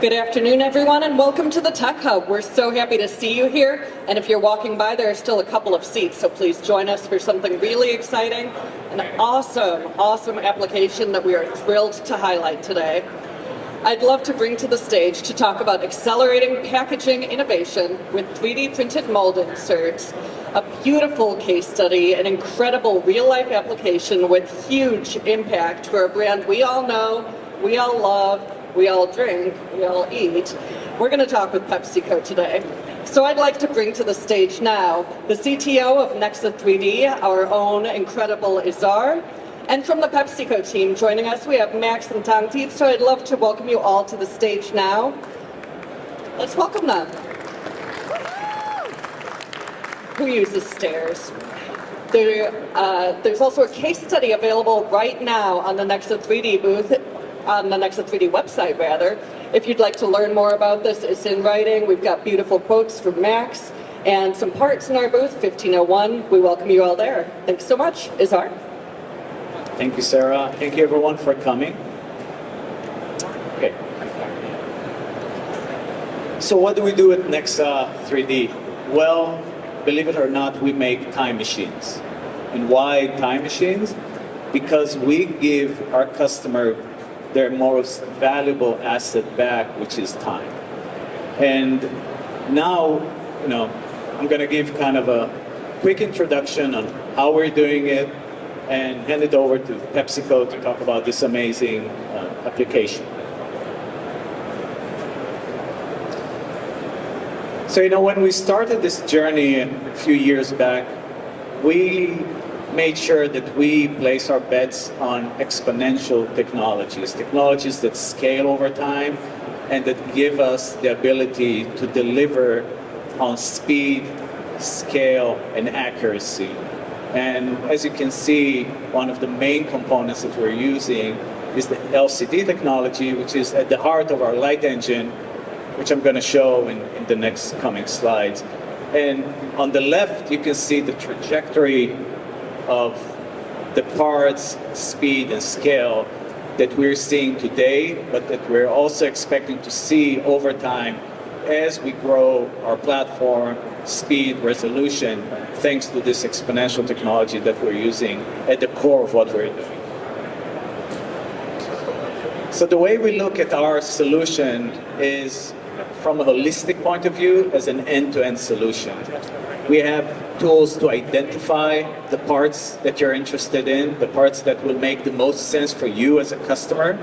Good afternoon, everyone, and welcome to the Tech Hub. We're so happy to see you here, and if you're walking by, there are still a couple of seats, so please join us for something really exciting, an awesome application that we are thrilled to highlight today. I'd love to bring to the stage to talk about accelerating packaging innovation with 3D printed mold inserts, a beautiful case study, an incredible real-life application with huge impact for a brand we all know, we all love, we all drink, we all eat. We're going to talk with PepsiCo today. So I'd like to bring to the stage now the CTO of Nexa 3D, our own incredible Izar. And from the PepsiCo team joining us, we have Max and Tangtit. So I'd love to welcome you all to the stage now. Let's welcome them. Who uses stairs? There's also a case study available right now on the Nexa 3D booth, on the Nexa 3D website, rather. If you'd like to learn more about this, it's in writing. We've got beautiful quotes from Max and some parts in our booth, 1501. We welcome you all there. Thanks so much. Izar? Thank you, Sarah. Thank you, everyone, for coming. Okay. So what do we do at Nexa 3D? Well, believe it or not, we make time machines. And why time machines? Because we give our customer their most valuable asset back, which is time. And now, I'm going to give kind of a quick introduction on how we're doing it and hand it over to PepsiCo to talk about this amazing application. So, when we started this journey a few years back, we made sure that we place our bets on exponential technologies that scale over time and that give us the ability to deliver on speed, scale, and accuracy. And as you can see, one of the main components that we're using is the LCD technology, which is at the heart of our light engine, which I'm going to show in the next coming slides. And on the left, you can see the trajectory of the parts, speed, and scale that we're seeing today, but that we're also expecting to see over time as we grow our platform, speed, resolution, thanks to this exponential technology that we're using at the core of what we're doing. So the way we look at our solution is from a holistic point of view as an end-to-end solution. We have tools to identify the parts that you're interested in, the parts that will make the most sense for you as a customer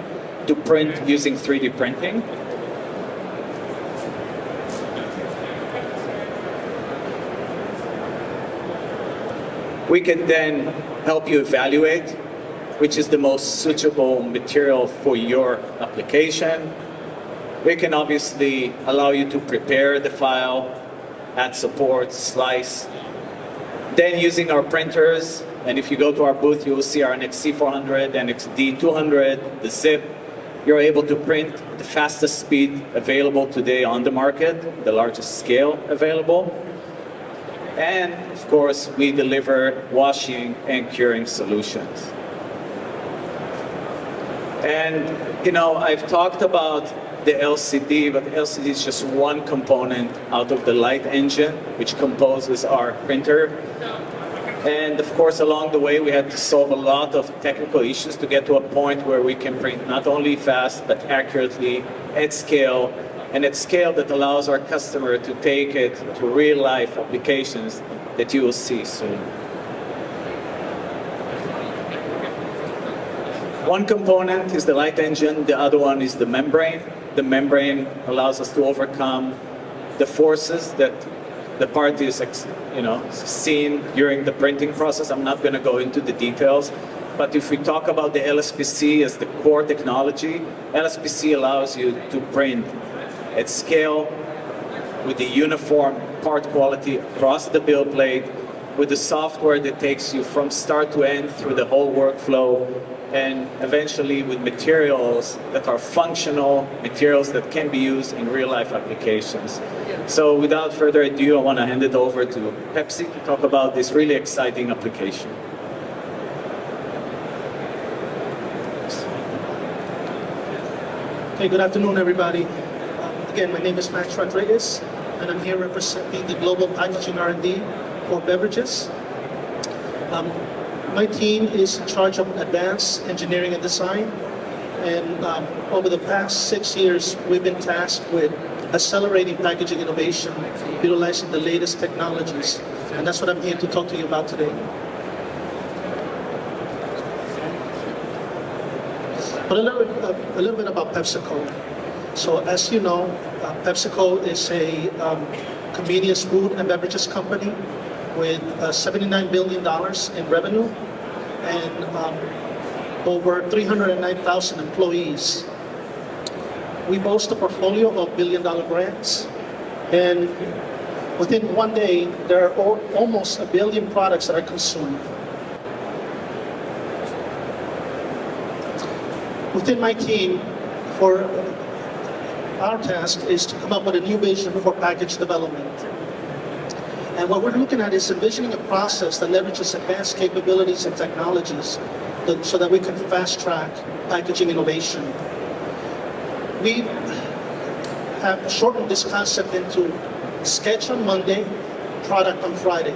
to print using 3D printing. We can then help you evaluate which is the most suitable material for your application. We can obviously allow you to prepare the file, add support, slice. Then using our printers, and if you go to our booth, you will see our NXC400, NXD200, the zip. You're able to print the fastest speed available today on the market, the largest scale available. And of course, we deliver washing and curing solutions. And I've talked about the LCD, but the LCD is just one component out of the light engine, which composes our printer. And of course, along the way, we had to solve a lot of technical issues to get to a point where we can print not only fast, but accurately, at scale, and at scale that allows our customer to take it to real-life applications that you will see soon. One component is the light engine, the other one is the membrane. The membrane allows us to overcome the forces that the part is seen during the printing process. I'm not going to go into the details, but if we talk about the LSPC as the core technology, LSPC allows you to print at scale with the uniform part quality across the build plate, with the software that takes you from start to end through the whole workflow, and eventually with materials that are functional, materials that can be used in real-life applications. So without further ado, I want to hand it over to Pepsi to talk about this really exciting application. Okay, good afternoon, everybody. Again, my name is Max Rodriguez, and I'm here representing the Global Packaging R&D for beverages. My team is in charge of advanced engineering and design, and over the past 6 years, we've been tasked with accelerating packaging innovation, utilizing the latest technologies, and that's what I'm here to talk to you about today. But a little bit about PepsiCo. So as you know, PepsiCo is a convenience food and beverages company with $79 billion in revenue and over 309,000 employees. We boast a portfolio of billion-dollar brands, and within one day, there are almost 1 billion products that are consumed. Within my team, our task is to come up with a new vision for package development. And what we're looking at is envisioning a process that leverages advanced capabilities and technologies so that we can fast-track packaging innovation. We have shortened this concept into sketch on Monday, product on Friday.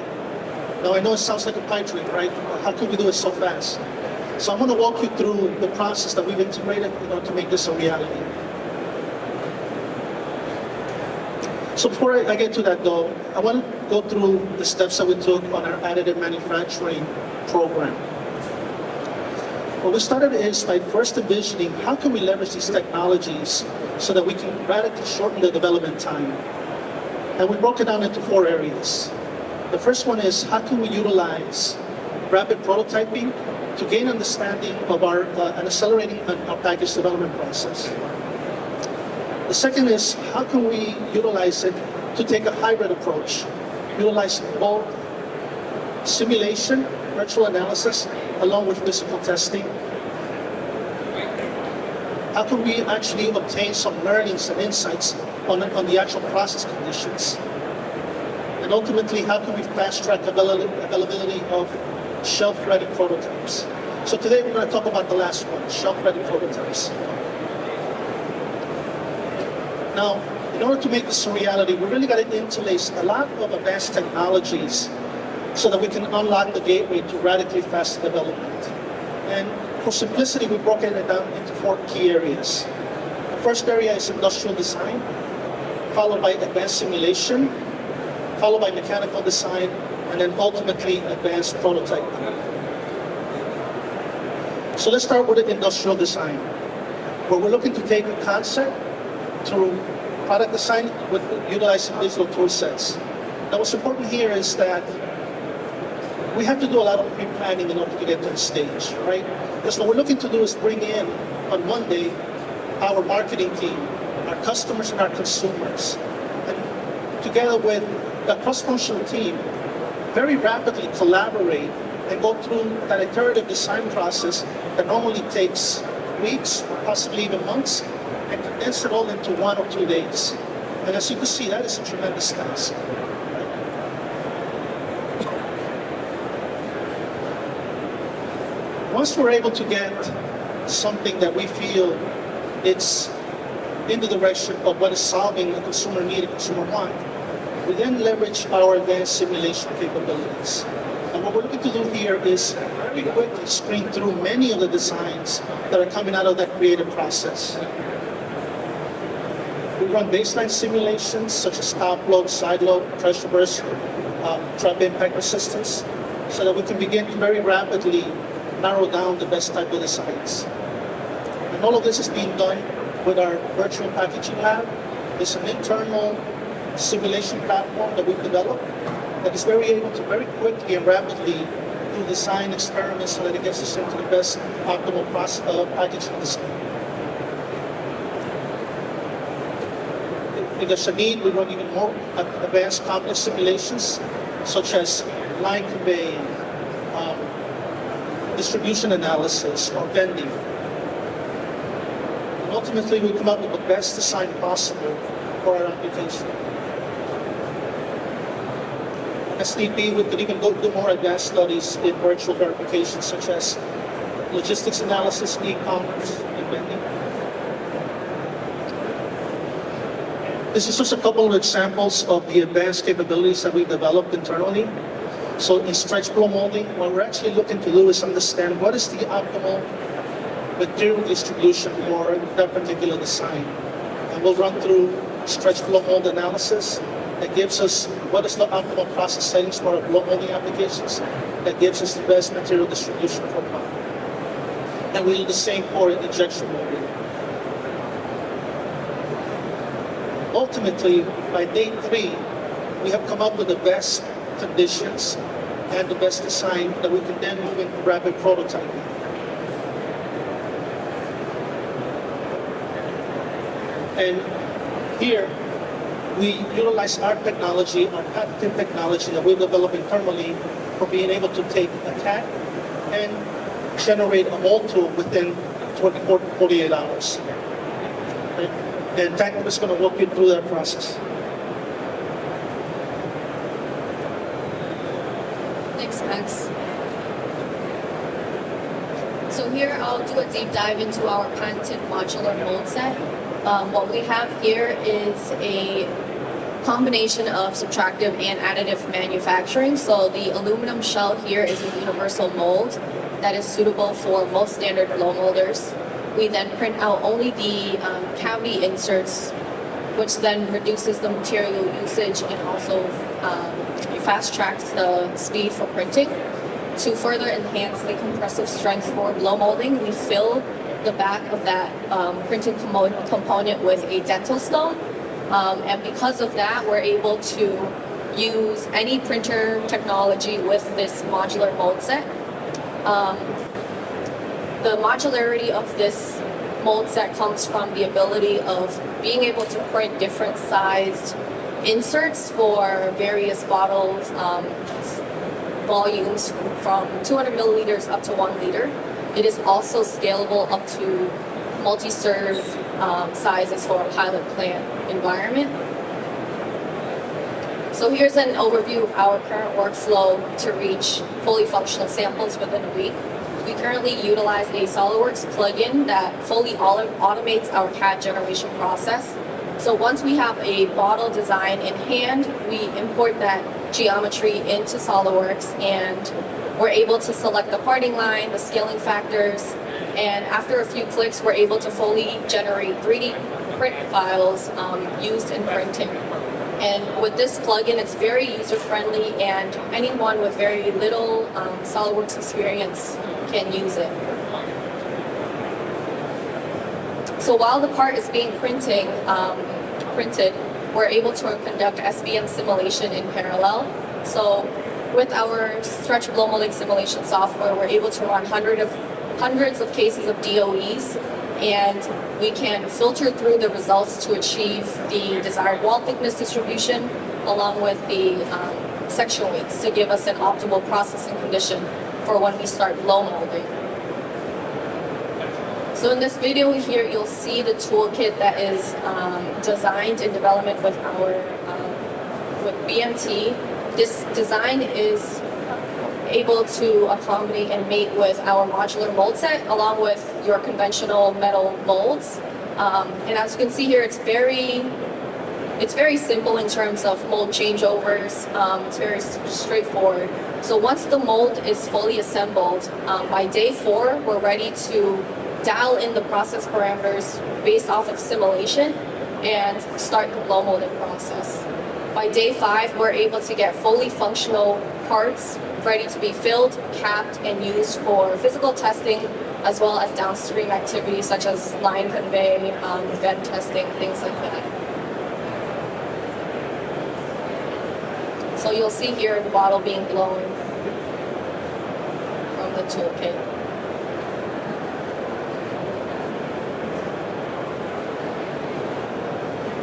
Now I know it sounds like a pipe dream, right? How can we do it so fast? So I'm going to walk you through the process that we've integrated in order to make this a reality. So before I get to that though, I want to go through the steps that we took on our additive manufacturing program. What we started is by first envisioning how can we leverage these technologies so that we can radically shorten the development time. And we broke it down into 4 areas. The first one is how can we utilize rapid prototyping to gain understanding of and accelerating our package development process. The second is how can we utilize it to take a hybrid approach, utilize both simulation, virtual analysis, along with physical testing. How can we actually obtain some learnings and insights on the actual process conditions? And ultimately, how can we fast-track availability of shelf-ready prototypes? So today we're going to talk about the last one, shelf-ready prototypes. Now, in order to make this a reality, we really got to interlace a lot of advanced technologies so that we can unlock the gateway to radically fast development. And for simplicity, we broke it down into 4 key areas. The first area is industrial design, followed by advanced simulation, followed by mechanical design, and then ultimately advanced prototyping. So let's start with the industrial design, where we're looking to take a concept through product design with utilizing digital tool sets. Now what's important here is that we have to do a lot of pre-planning in order to get to the stage, right? Because what we're looking to do is bring in, on one day, our marketing team, our customers and our consumers, and together with the cross-functional team, very rapidly collaborate and go through that iterative design process that normally takes weeks, or possibly even months, and condense it all into 1 or 2 days. And as you can see, that is a tremendous task. Once we're able to get something that we feel it's in the direction of what is solving a consumer need, a consumer want, we then leverage our advanced simulation capabilities. And what we're looking to do here is very quickly screen through many of the designs that are coming out of that creative process. We run baseline simulations such as top load, side load, pressure burst, trap impact resistance, so that we can begin to very rapidly narrow down the best type of designs. And all of this is being done with our virtual packaging lab. It's an internal simulation platform that we've developed that is very able to very quickly and rapidly do design experiments so that it gets us into the best optimal process of packaging design. If there's a need, we run even more advanced complex simulations, such as line conveying, distribution analysis, or vending. And ultimately, we come up with the best design possible for our application. As need be, we could even go do more advanced studies in virtual verification, such as logistics analysis, e-commerce, and vending. This is just a couple of examples of the advanced capabilities that we developed internally. So in stretch blow molding, what we're actually looking to do is understand what is the optimal material distribution for that particular design. And we'll run through stretch blow mold analysis that gives us what is the optimal process settings for our blow molding applications that gives us the best material distribution profile. And we do the same for injection molding. Ultimately, by day 3, we have come up with the best conditions and the best design that we can then move into rapid prototyping. And here, we utilize our technology, our patented technology that we've developed internally for being able to take a CAD and generate a mold tool within 24 to 48 hours. Right? And Tactic is going to walk you through that process. Thanks, Max. So here I'll do a deep dive into our patented modular mold set. What we have here is a combination of subtractive and additive manufacturing. So the aluminum shell here is a universal mold that is suitable for most standard blow molders. We then print out only the cavity inserts, which then reduces the material usage and also fast tracks the speed for printing. To further enhance the compressive strength for blow molding, we fill the back of that printing component with a dental stone. And because of that, we're able to use any printer technology with this modular mold set. The modularity of this mold set comes from the ability of being able to print different sized inserts for various bottles, volumes from 200 milliliters up to 1 liter. It is also scalable up to multi-serve sizes for a pilot plant environment. So here's an overview of our current workflow to reach fully functional samples within a week. We currently utilize a SolidWorks plugin that fully automates our CAD generation process. So once we have a bottle design in hand, we import that geometry into SolidWorks and we're able to select the parting line, the scaling factors, and after a few clicks, we're able to fully generate 3D print files used in printing. And with this plugin, it's very user-friendly and anyone with very little SolidWorks experience can use it. So while the part is being printed, we're able to conduct SBM simulation in parallel. So with our stretch blow molding simulation software, we're able to run hundreds of cases of DOEs, and we can filter through the results to achieve the desired wall thickness distribution along with the section weights to give us an optimal processing condition for when we start blow molding. So in this video here, you'll see the toolkit that is designed in development with with BMT. This design is able to accommodate and mate with our modular mold set along with your conventional metal molds. And as you can see here, it's very simple in terms of mold changeovers. It's very straightforward. So once the mold is fully assembled, by day 4, we're ready to dial in the process parameters based off of simulation and start the blow molding process. By day 5, we're able to get fully functional parts ready to be filled, capped, and used for physical testing, as well as downstream activities such as line convey, vent testing, things like that. So you'll see here the bottle being blown from the toolkit.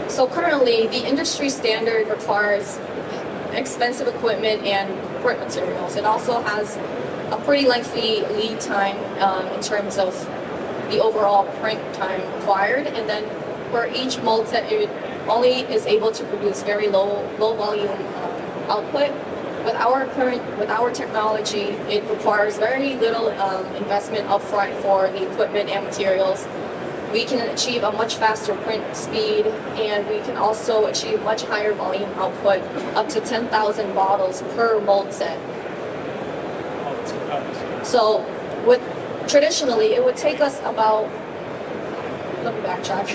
So currently, the industry standard requires expensive equipment and print materials. It also has a pretty lengthy lead time in terms of the overall print time required. And then for each mold set, it only is able to produce very low volume output. With our technology, it requires very little investment upfront for the equipment and materials. we can achieve a much faster print speed, and we can also achieve much higher volume output, up to 10,000 bottles per mold set. So traditionally, it would take us about, let me backtrack.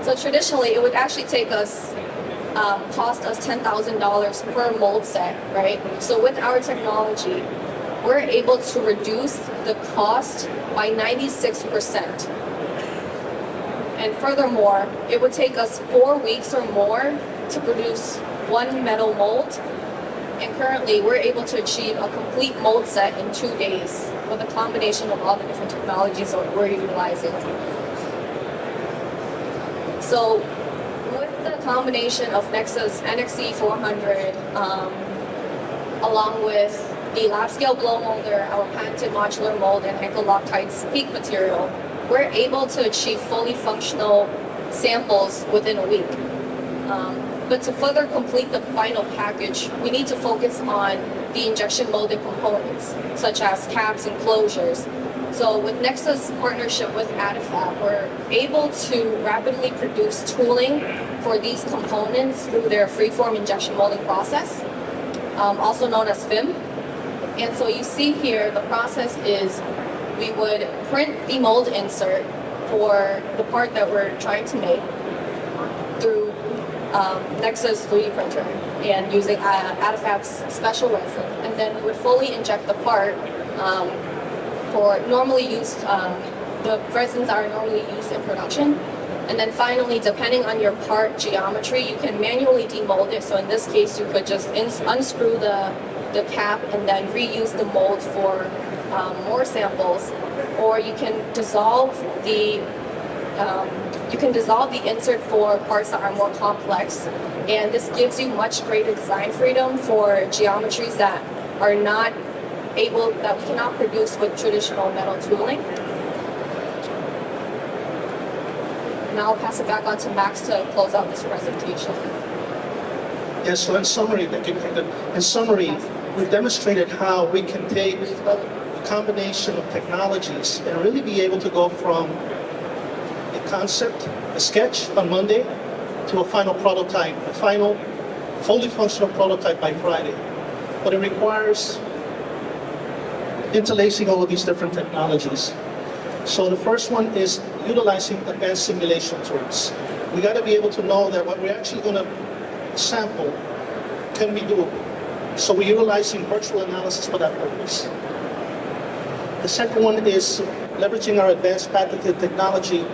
So traditionally, it would actually take us, cost us $10,000 per mold set, right? So with our technology, we're able to reduce the cost by 96%. And furthermore, it would take us 4 weeks or more to produce one metal mold. And currently, we're able to achieve a complete mold set in 2 days with a combination of all the different technologies that we're utilizing. So with the combination of Nexa's NXE 400, along with the lab scale blow molder, our patented modular mold, and ankle Loctite peak material, we're able to achieve fully functional samples within a week. But to further complete the final package, we need to focus on the injection molded components, such as caps and closures. So with Nexa's partnership with Adafab, we're able to rapidly produce tooling for these components through their freeform injection molding process, also known as FIM. And so you see here, the process is we would print the mold insert for the part that we're trying to make through Nexa's 3D printer and using Adafab's special resin. And then we would fully inject the part for normally used, the resins are normally used in production. And then finally, depending on your part geometry, you can manually demold it. So in this case, you could just unscrew the cap and then reuse the mold for more samples, or you can dissolve the insert for parts that are more complex, and this gives you much greater design freedom for geometries that are not able, that we cannot produce with traditional metal tooling. Now I'll pass it back on to Max to close out this presentation. Yes, so in summary, we've demonstrated how we can take a combination of technologies and really be able to go from a concept, a sketch on Monday, to a final prototype, a final fully functional prototype by Friday. But it requires interlacing all of these different technologies. So the first one is utilizing advanced simulation tools. We got to be able to know that what we're actually going to sample can be doable. So we're utilizing virtual analysis for that purpose. The second one is leveraging our advanced patented technology,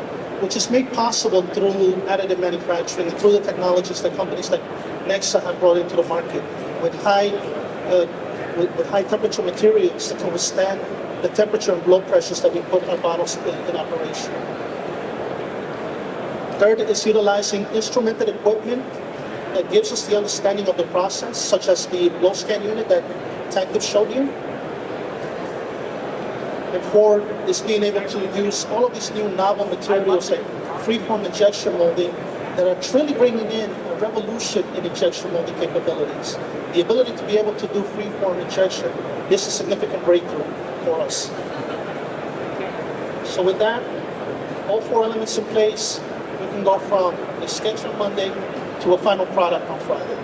which is made possible through additive manufacturing and through the technologies that companies like Nexa have brought into the market with high temperature materials that can withstand the temperature and blow pressures that we put our bottles in operation. Third is utilizing instrumented equipment that gives us the understanding of the process, such as the blow scan unit that Tactive showed you. And fourth is being able to use all of these new novel materials like freeform injection molding that are truly bringing in a revolution in injection molding capabilities. The ability to be able to do freeform injection is a significant breakthrough for us. So with that, all four elements in place, we can go from a sketch on Monday to a final product on Friday.